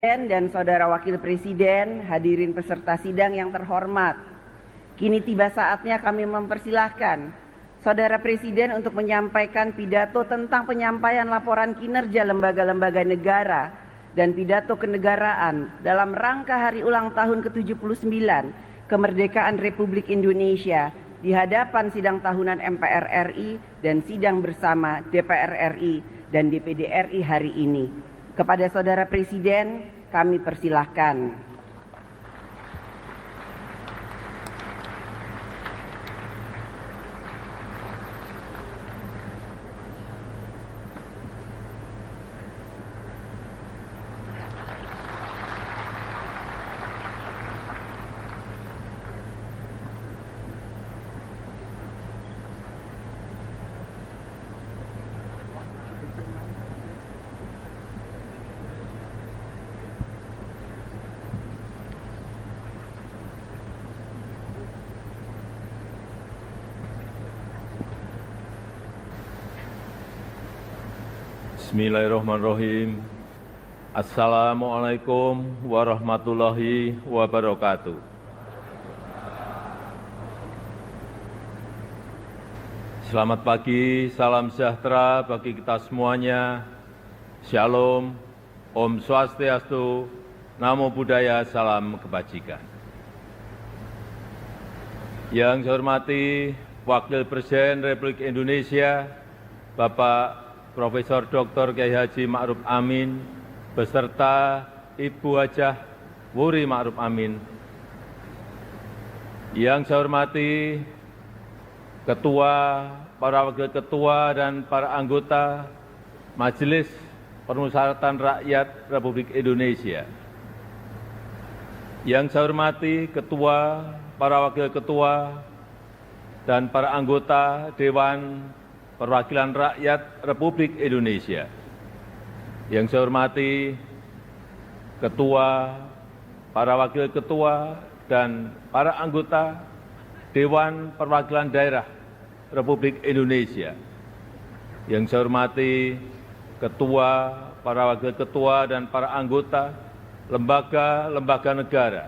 Dan Saudara Wakil Presiden, hadirin peserta sidang yang terhormat. Kini tiba saatnya kami mempersilahkan Saudara Presiden untuk menyampaikan pidato tentang penyampaian laporan kinerja lembaga-lembaga negara dan pidato kenegaraan dalam rangka hari ulang tahun ke-79 kemerdekaan Republik Indonesia di hadapan sidang tahunan MPR RI dan sidang bersama DPR RI dan DPD RI hari ini. Kepada Saudara Presiden, kami persilahkan. Bismillahirrahmanirrahim. Assalamualaikum warahmatullahi wabarakatuh. Selamat pagi, salam sejahtera bagi kita semuanya. Shalom, Om Swastiastu, Namo Buddhaya, salam kebajikan. Yang saya hormati Wakil Presiden Republik Indonesia, Bapak Profesor Dr. Kiai Haji Ma'ruf Amin beserta Ibu Hajah Wuri Ma'ruf Amin. Yang saya hormati Ketua, para Wakil Ketua dan para anggota Majelis Permusyawaratan Rakyat Republik Indonesia. Yang saya hormati Ketua, para Wakil Ketua dan para anggota Dewan Perwakilan Rakyat Republik Indonesia. Yang saya hormati Ketua, para Wakil Ketua, dan para anggota Dewan Perwakilan Daerah Republik Indonesia. Yang saya hormati Ketua, para Wakil Ketua, dan para anggota lembaga-lembaga negara.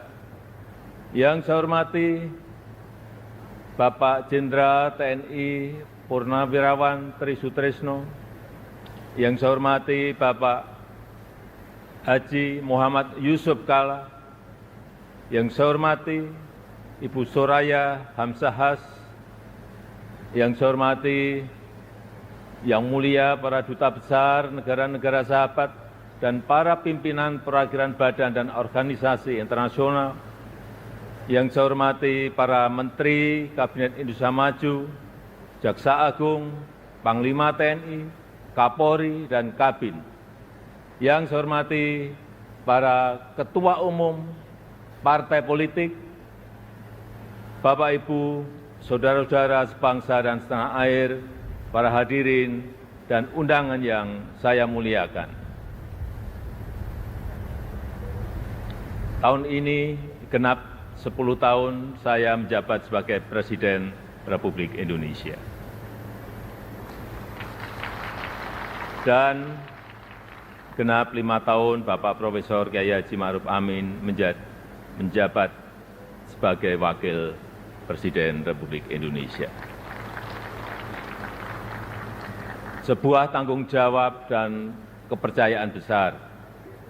Yang saya hormati Bapak Jenderal TNI Purnawirawan Tri Sutrisno, yang saya hormati Bapak Haji Muhammad Yusuf Kalla, yang saya hormati Ibu Soraya Hamzahas, yang saya hormati Yang Mulia para Duta Besar negara-negara sahabat dan para pimpinan perwakilan badan dan organisasi internasional, yang saya hormati para Menteri Kabinet Indonesia Maju, Jaksa Agung, Panglima TNI, Kapolri, dan Kabin. Yang saya hormati para Ketua Umum Partai Politik, Bapak Ibu, Saudara-saudara sebangsa dan setanah air, para hadirin dan undangan yang saya muliakan. Tahun ini genap 10 tahun saya menjabat sebagai Presiden Republik Indonesia. Dan genap 5 tahun Bapak Profesor Kiai Haji Ma'ruf Amin menjabat sebagai Wakil Presiden Republik Indonesia. Sebuah tanggung jawab dan kepercayaan besar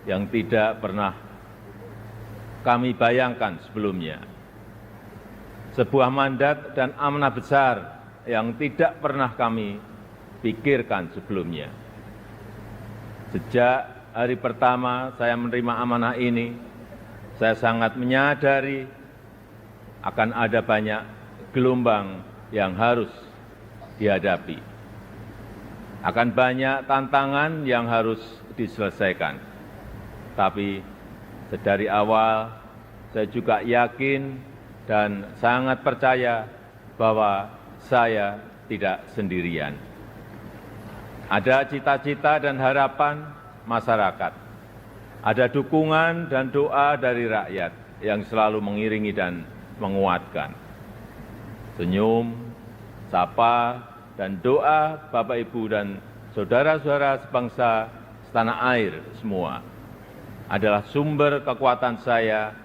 yang tidak pernah kami bayangkan sebelumnya. Sebuah mandat dan amanah besar yang tidak pernah kami pikirkan sebelumnya. Sejak hari pertama saya menerima amanah ini, saya sangat menyadari akan ada banyak gelombang yang harus dihadapi. Akan banyak tantangan yang harus diselesaikan. Tapi sedari awal saya juga yakin dan sangat percaya bahwa saya tidak sendirian. Ada cita-cita dan harapan masyarakat. Ada dukungan dan doa dari rakyat yang selalu mengiringi dan menguatkan. Senyum, sapa, dan doa Bapak, Ibu, dan saudara-saudara sebangsa setanah air semua adalah sumber kekuatan saya,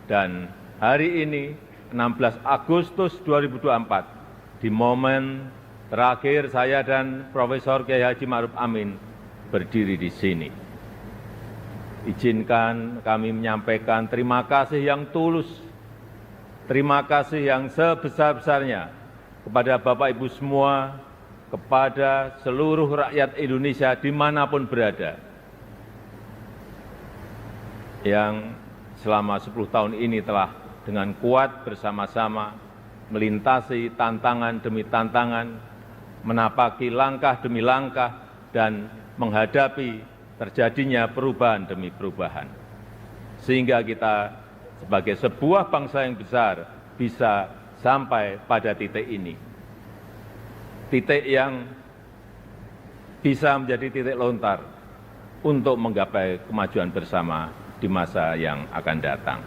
dan hari ini 16 Agustus 2024 di momen terakhir saya dan Profesor Kiai Haji Ma'ruf Amin berdiri di sini. Izinkan kami menyampaikan terima kasih yang tulus, terima kasih yang sebesar-besarnya kepada Bapak Ibu semua, kepada seluruh rakyat Indonesia dimanapun berada, yang selama 10 tahun ini telah dengan kuat bersama-sama melintasi tantangan demi tantangan, menapaki langkah demi langkah, dan menghadapi terjadinya perubahan demi perubahan. Sehingga kita sebagai sebuah bangsa yang besar bisa sampai pada titik ini. Titik yang bisa menjadi titik lontar untuk menggapai kemajuan bersama di masa yang akan datang.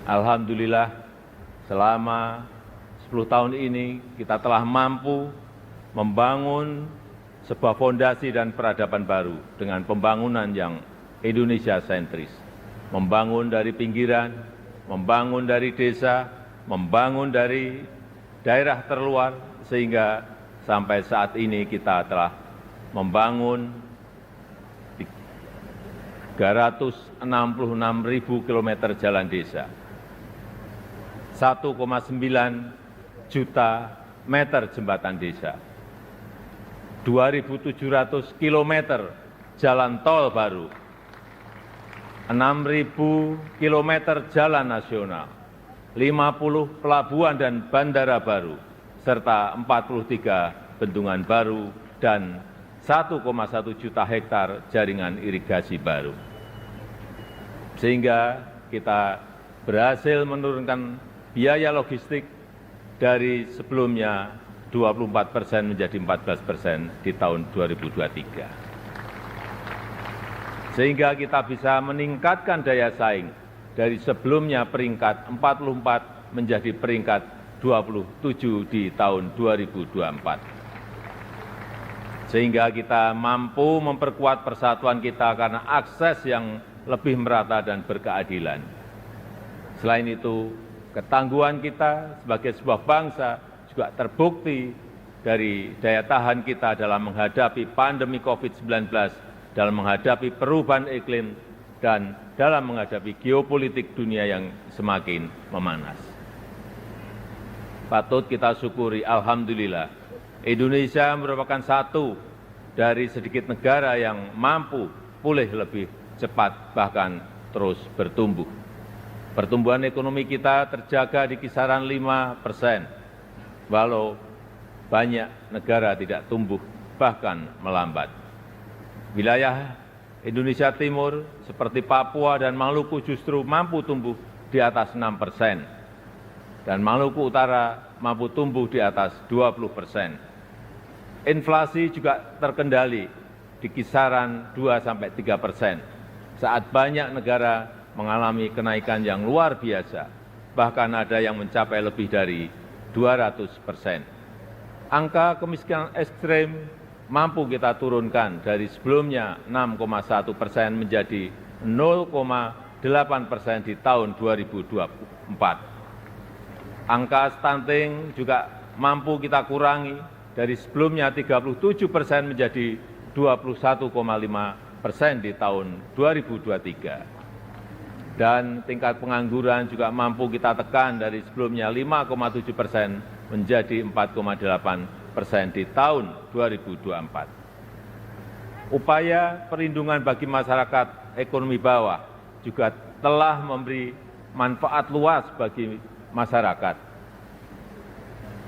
Alhamdulillah, selama 10 tahun ini kita telah mampu membangun sebuah fondasi dan peradaban baru dengan pembangunan yang Indonesia sentris. Membangun dari pinggiran, membangun dari desa, membangun dari daerah terluar, sehingga sampai saat ini kita telah membangun 366.000 km jalan desa, 1,9 juta meter jembatan desa, 2.700 km jalan tol baru, 6.000 km jalan nasional, 50 pelabuhan dan bandara baru, serta 43 bendungan baru dan 1,1 juta hektar jaringan irigasi baru. Sehingga kita berhasil menurunkan biaya logistik dari sebelumnya 24% menjadi 14% di tahun 2023. Sehingga kita bisa meningkatkan daya saing dari sebelumnya peringkat 44 menjadi peringkat 27 di tahun 2024. Sehingga kita mampu memperkuat persatuan kita karena akses yang lebih merata dan berkeadilan. Selain itu, ketangguhan kita sebagai sebuah bangsa juga terbukti dari daya tahan kita dalam menghadapi pandemi COVID-19, dalam menghadapi perubahan iklim, dan dalam menghadapi geopolitik dunia yang semakin memanas. Patut kita syukuri, alhamdulillah, Indonesia merupakan satu dari sedikit negara yang mampu pulih lebih cepat, bahkan terus bertumbuh. Pertumbuhan ekonomi kita terjaga di kisaran 5%, walau banyak negara tidak tumbuh, bahkan melambat. Wilayah Indonesia Timur seperti Papua dan Maluku justru mampu tumbuh di atas 6%, dan Maluku Utara mampu tumbuh di atas 20%. Inflasi juga terkendali di kisaran 2–3%, saat banyak negara mengalami kenaikan yang luar biasa, bahkan ada yang mencapai lebih dari 200%. Angka kemiskinan ekstrem mampu kita turunkan dari sebelumnya 6,1% menjadi 0,8% di tahun 2024. Angka stunting juga mampu kita kurangi dari sebelumnya 37% menjadi 21,5% di tahun 2023. Dan tingkat pengangguran juga mampu kita tekan dari sebelumnya 5,7% menjadi 4,8% di tahun 2024. Upaya perlindungan bagi masyarakat ekonomi bawah juga telah memberi manfaat luas bagi masyarakat.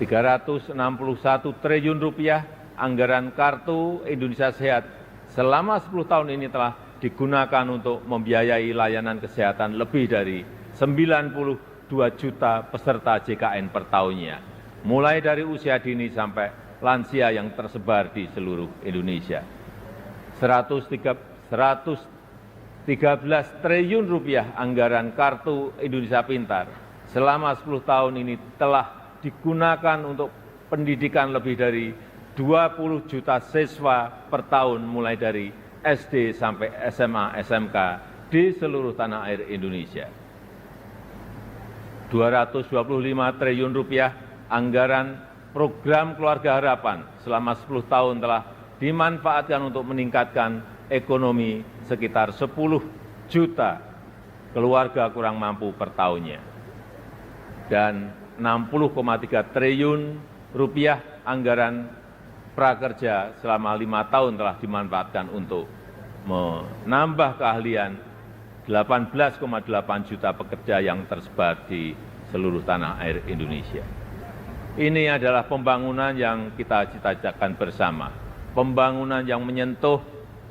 361 triliun rupiah anggaran Kartu Indonesia Sehat selama 10 tahun ini telah digunakan untuk membiayai layanan kesehatan lebih dari 92 juta peserta JKN per tahunnya, mulai dari usia dini sampai lansia yang tersebar di seluruh Indonesia. 113 triliun rupiah anggaran Kartu Indonesia Pintar selama 10 tahun ini telah digunakan untuk pendidikan lebih dari 20 juta siswa per tahun mulai dari SD sampai SMA, SMK di seluruh tanah air Indonesia. 225 triliun rupiah anggaran program Keluarga Harapan selama 10 tahun telah dimanfaatkan untuk meningkatkan ekonomi sekitar 10 juta keluarga kurang mampu per tahunnya. Dan 60,3 triliun rupiah anggaran prakerja selama 5 tahun telah dimanfaatkan untuk menambah keahlian 18,8 juta pekerja yang tersebar di seluruh tanah air Indonesia. Ini adalah pembangunan yang kita cita-citakan bersama, pembangunan yang menyentuh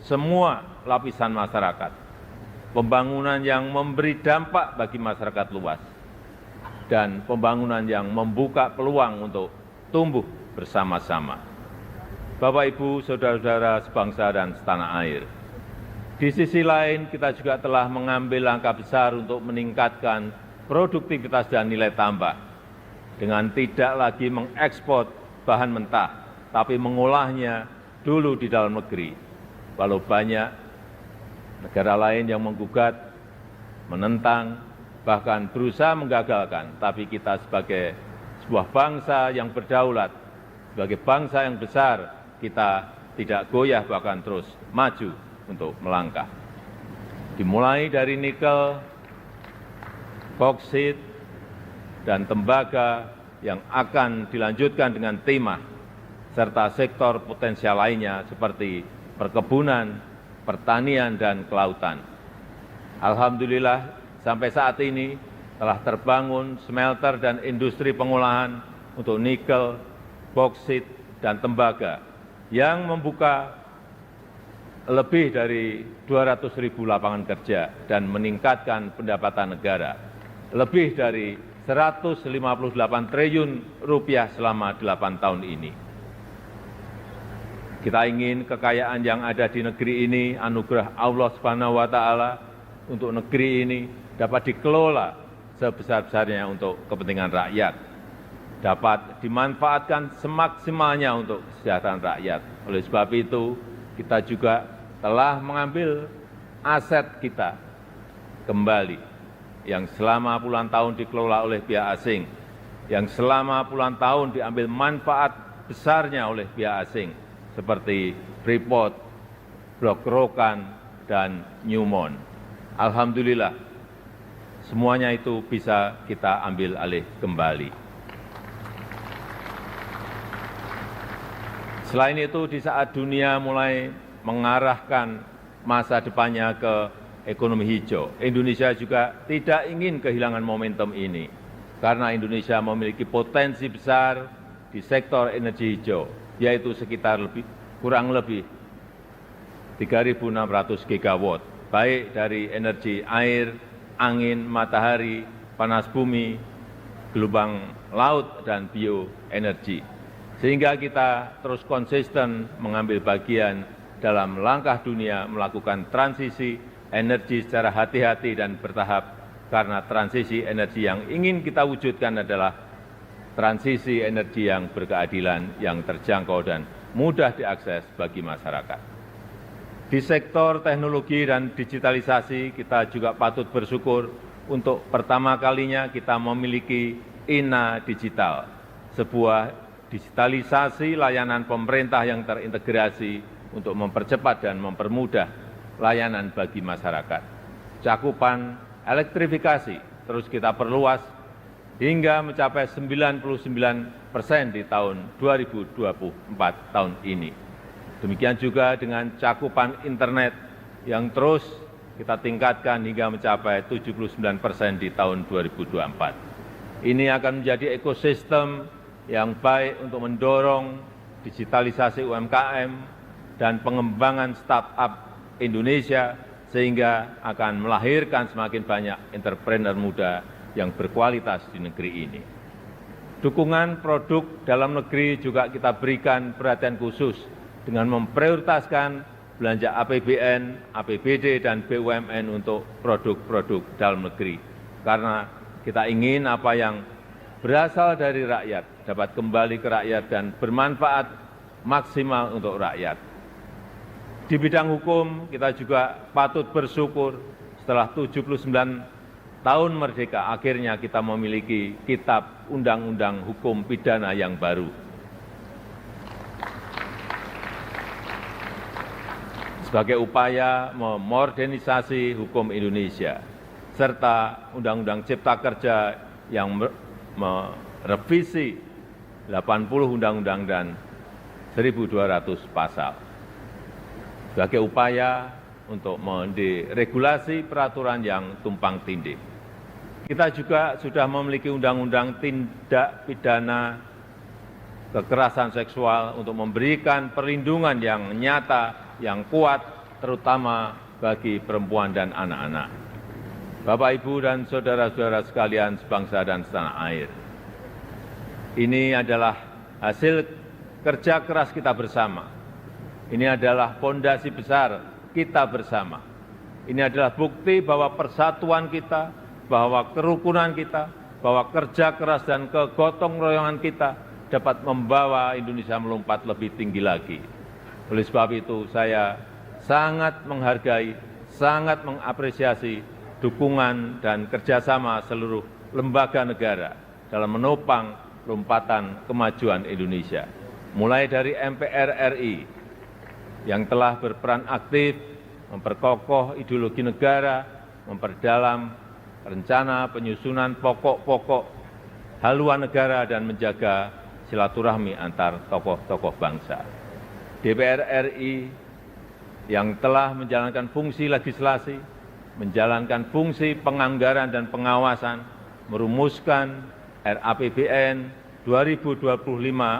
semua lapisan masyarakat, pembangunan yang memberi dampak bagi masyarakat luas, dan pembangunan yang membuka peluang untuk tumbuh bersama-sama. Bapak, Ibu, saudara-saudara sebangsa dan setanah air, di sisi lain kita juga telah mengambil langkah besar untuk meningkatkan produktivitas dan nilai tambah dengan tidak lagi mengekspor bahan mentah, tapi mengolahnya dulu di dalam negeri. Walau banyak negara lain yang menggugat, menentang, bahkan berusaha menggagalkan, tapi kita sebagai sebuah bangsa yang berdaulat, sebagai bangsa yang besar, kita tidak goyah bahkan terus maju untuk melangkah. Dimulai dari nikel, boksit, dan tembaga yang akan dilanjutkan dengan timah, serta sektor potensial lainnya seperti perkebunan, pertanian, dan kelautan. Alhamdulillah, sampai saat ini telah terbangun smelter dan industri pengolahan untuk nikel, boksit, dan tembaga yang membuka lebih dari 200.000 lapangan kerja dan meningkatkan pendapatan negara lebih dari 158 triliun rupiah selama 8 tahun ini. Kita ingin kekayaan yang ada di negeri ini, anugerah Allah Subhanahu wa Ta'ala untuk negeri ini dapat dikelola sebesar-besarnya untuk kepentingan rakyat, dapat dimanfaatkan semaksimalnya untuk kesejahteraan rakyat. Oleh sebab itu, kita juga telah mengambil aset kita kembali yang selama puluhan tahun dikelola oleh pihak asing, yang selama puluhan tahun diambil manfaat besarnya oleh pihak asing, seperti Freeport, Blok Rokan, dan Newmont. Alhamdulillah, semuanya itu bisa kita ambil alih kembali. Selain itu, di saat dunia mulai mengarahkan masa depannya ke ekonomi hijau, Indonesia juga tidak ingin kehilangan momentum ini, karena Indonesia memiliki potensi besar di sektor energi hijau, yaitu sekitar kurang lebih 3.600 gigawatt, baik dari energi air, angin, matahari, panas bumi, gelombang laut, dan bioenergi. Sehingga kita terus konsisten mengambil bagian dalam langkah dunia melakukan transisi energi secara hati-hati dan bertahap, karena transisi energi yang ingin kita wujudkan adalah transisi energi yang berkeadilan, yang terjangkau dan mudah diakses bagi masyarakat. Di sektor teknologi dan digitalisasi, kita juga patut bersyukur untuk pertama kalinya kita memiliki INA Digital, sebuah digitalisasi layanan pemerintah yang terintegrasi untuk mempercepat dan mempermudah layanan bagi masyarakat. Cakupan elektrifikasi terus kita perluas hingga mencapai 99% di tahun 2024 tahun ini. Demikian juga dengan cakupan internet yang terus kita tingkatkan hingga mencapai 79% di tahun 2024. Ini akan menjadi ekosistem yang baik untuk mendorong digitalisasi UMKM dan pengembangan startup Indonesia, sehingga akan melahirkan semakin banyak entrepreneur muda yang berkualitas di negeri ini. Dukungan produk dalam negeri juga kita berikan perhatian khusus dengan memprioritaskan belanja APBN, APBD, dan BUMN untuk produk-produk dalam negeri. Karena kita ingin apa yang berasal dari rakyat dapat kembali ke rakyat dan bermanfaat maksimal untuk rakyat. Di bidang hukum, kita juga patut bersyukur setelah 79 tahun merdeka, akhirnya kita memiliki kitab Undang-Undang Hukum Pidana yang baru. Sebagai upaya memodernisasi hukum Indonesia, serta Undang-Undang Cipta Kerja yang merevisi 80 undang-undang dan 1.200 pasal. Sebagai upaya untuk menderegulasi peraturan yang tumpang tindih. Kita juga sudah memiliki undang-undang tindak pidana kekerasan seksual untuk memberikan perlindungan yang nyata, yang kuat, terutama bagi perempuan dan anak-anak. Bapak, Ibu, dan saudara-saudara sekalian sebangsa dan setanah air. Ini adalah hasil kerja keras kita bersama. Ini adalah fondasi besar kita bersama. Ini adalah bukti bahwa persatuan kita, bahwa kerukunan kita, bahwa kerja keras dan kegotong royongan kita dapat membawa Indonesia melompat lebih tinggi lagi. Oleh sebab itu, saya sangat menghargai, sangat mengapresiasi dukungan dan kerjasama seluruh lembaga negara dalam menopang lompatan kemajuan Indonesia. Mulai dari MPR RI, yang telah berperan aktif memperkokoh ideologi negara, memperdalam rencana penyusunan pokok-pokok haluan negara dan menjaga silaturahmi antar tokoh-tokoh bangsa. DPR RI yang telah menjalankan fungsi legislasi, menjalankan fungsi penganggaran dan pengawasan, merumuskan RAPBN 2025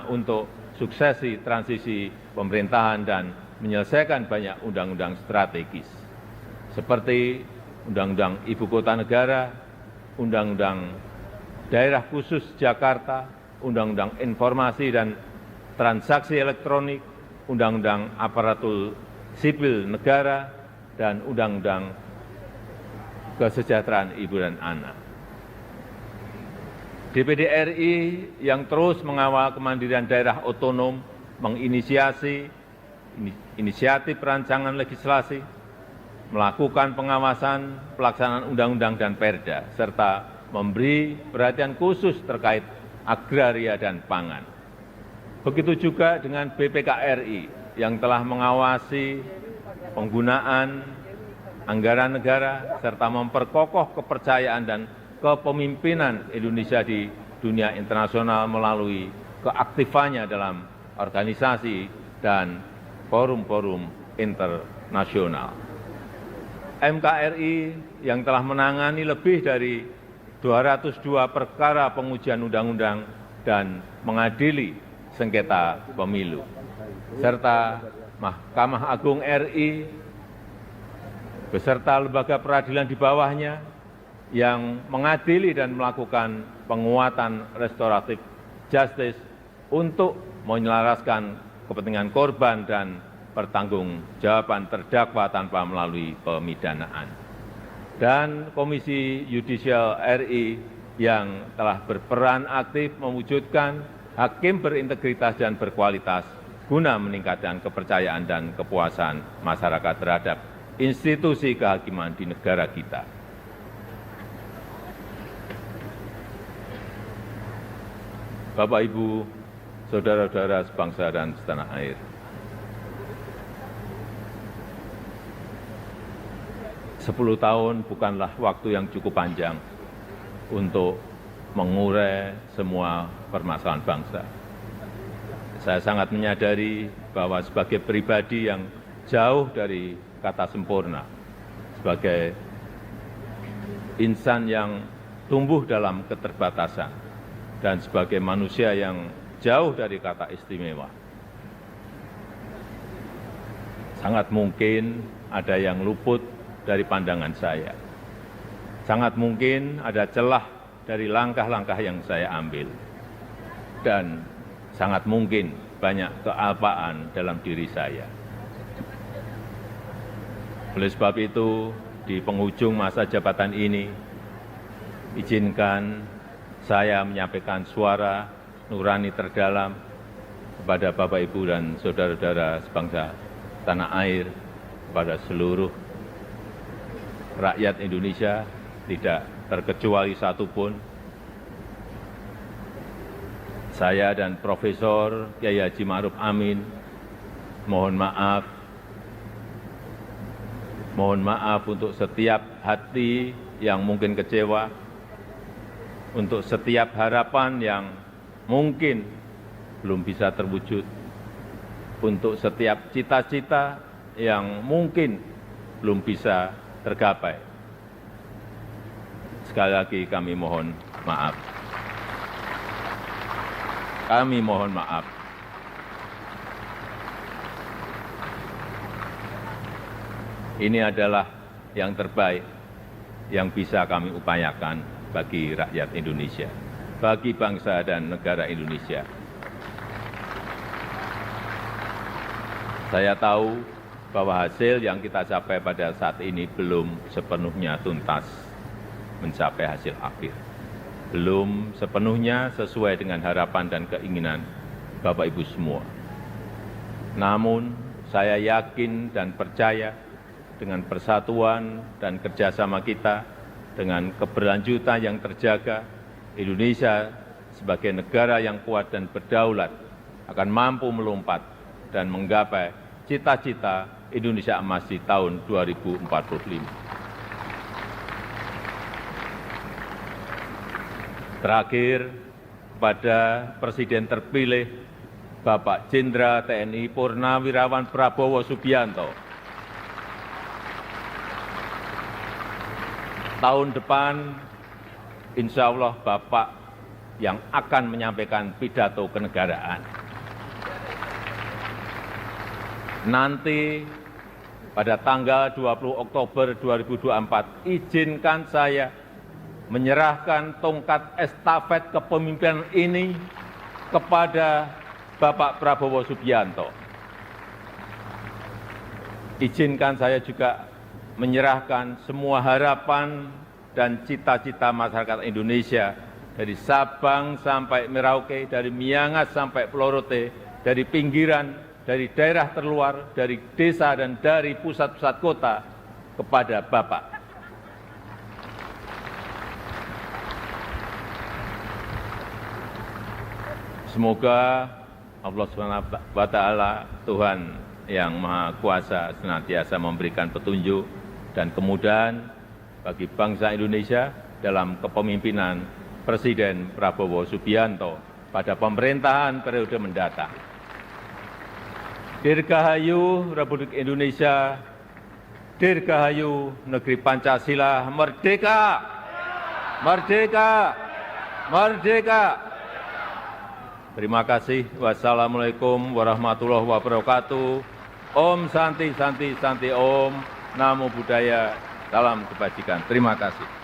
untuk suksesi transisi pemerintahan dan menyelesaikan banyak undang-undang strategis, seperti Undang-Undang Ibu Kota Negara, Undang-Undang Daerah Khusus Jakarta, Undang-Undang Informasi dan Transaksi Elektronik, Undang-Undang Aparatur Sipil Negara, dan Undang-Undang Kesejahteraan Ibu dan Anak. DPD RI yang terus mengawal kemandirian daerah otonom, menginisiasi inisiatif rancangan legislasi, melakukan pengawasan pelaksanaan undang-undang dan perda, serta memberi perhatian khusus terkait agraria dan pangan. Begitu juga dengan BPKRI yang telah mengawasi penggunaan anggaran negara, serta memperkokoh kepercayaan dan kepemimpinan Indonesia di dunia internasional melalui keaktifannya dalam organisasi dan forum-forum internasional. MKRI yang telah menangani lebih dari 202 perkara pengujian undang-undang dan mengadili sengketa pemilu, serta Mahkamah Agung RI beserta lembaga peradilan di bawahnya yang mengadili dan melakukan penguatan restoratif justice untuk menyelaraskan kepentingan korban dan pertanggungjawaban terdakwa tanpa melalui pemidanaan. Dan Komisi Yudisial RI yang telah berperan aktif mewujudkan hakim berintegritas dan berkualitas guna meningkatkan kepercayaan dan kepuasan masyarakat terhadap institusi kehakiman di negara kita. Bapak, Ibu, saudara-saudara sebangsa dan setanah air. Sepuluh tahun bukanlah waktu yang cukup panjang untuk mengurai semua permasalahan bangsa. Saya sangat menyadari bahwa sebagai pribadi yang jauh dari kata sempurna, sebagai insan yang tumbuh dalam keterbatasan, dan sebagai manusia yang jauh dari kata istimewa, sangat mungkin ada yang luput dari pandangan saya. Sangat mungkin ada celah dari langkah-langkah yang saya ambil. Dan sangat mungkin banyak kealpaan dalam diri saya. Oleh sebab itu, di penghujung masa jabatan ini, izinkan saya menyampaikan suara nurani terdalam kepada Bapak, Ibu, dan saudara-saudara sebangsa tanah air kepada seluruh rakyat Indonesia, tidak terkecuali satupun. Saya dan Profesor Kiai Haji Ma'ruf Amin mohon maaf untuk setiap hati yang mungkin kecewa, untuk setiap harapan yang mungkin belum bisa terwujud, untuk setiap cita-cita yang mungkin belum bisa tergapai. Sekali lagi kami mohon maaf. Kami mohon maaf. Ini adalah yang terbaik yang bisa kami upayakan bagi rakyat Indonesia, bagi bangsa dan negara Indonesia. Saya tahu bahwa hasil yang kita capai pada saat ini belum sepenuhnya tuntas mencapai hasil akhir. Belum sepenuhnya sesuai dengan harapan dan keinginan Bapak Ibu semua. Namun saya yakin dan percaya dengan persatuan dan kerjasama kita, dengan keberlanjutan yang terjaga, Indonesia sebagai negara yang kuat dan berdaulat akan mampu melompat dan menggapai cita-cita Indonesia Emas di tahun 2045. Terakhir, kepada Presiden terpilih Bapak Jenderal TNI Purnawirawan Prabowo Subianto. Tahun depan, insya Allah Bapak yang akan menyampaikan pidato kenegaraan. Nanti pada tanggal 20 Oktober 2024, izinkan saya menyerahkan tongkat estafet kepemimpinan ini kepada Bapak Prabowo Subianto. Izinkan saya juga menyerahkan semua harapan dan cita-cita masyarakat Indonesia dari Sabang sampai Merauke, dari Miangas sampai Pulau Rote, dari pinggiran, dari daerah terluar, dari desa dan dari pusat-pusat kota kepada Bapak. Semoga Allah SWT, Tuhan yang Maha Kuasa, senantiasa memberikan petunjuk dan kemudahan bagi bangsa Indonesia dalam kepemimpinan Presiden Prabowo Subianto pada pemerintahan periode mendatang. Dirgahayu Republik Indonesia, Dirgahayu Negeri Pancasila, merdeka! Merdeka! Merdeka! Terima kasih. Wassalamualaikum warahmatullahi wabarakatuh. Om Santi Santi Santi Om. Namo Buddhaya. Salam kebajikan. Terima kasih.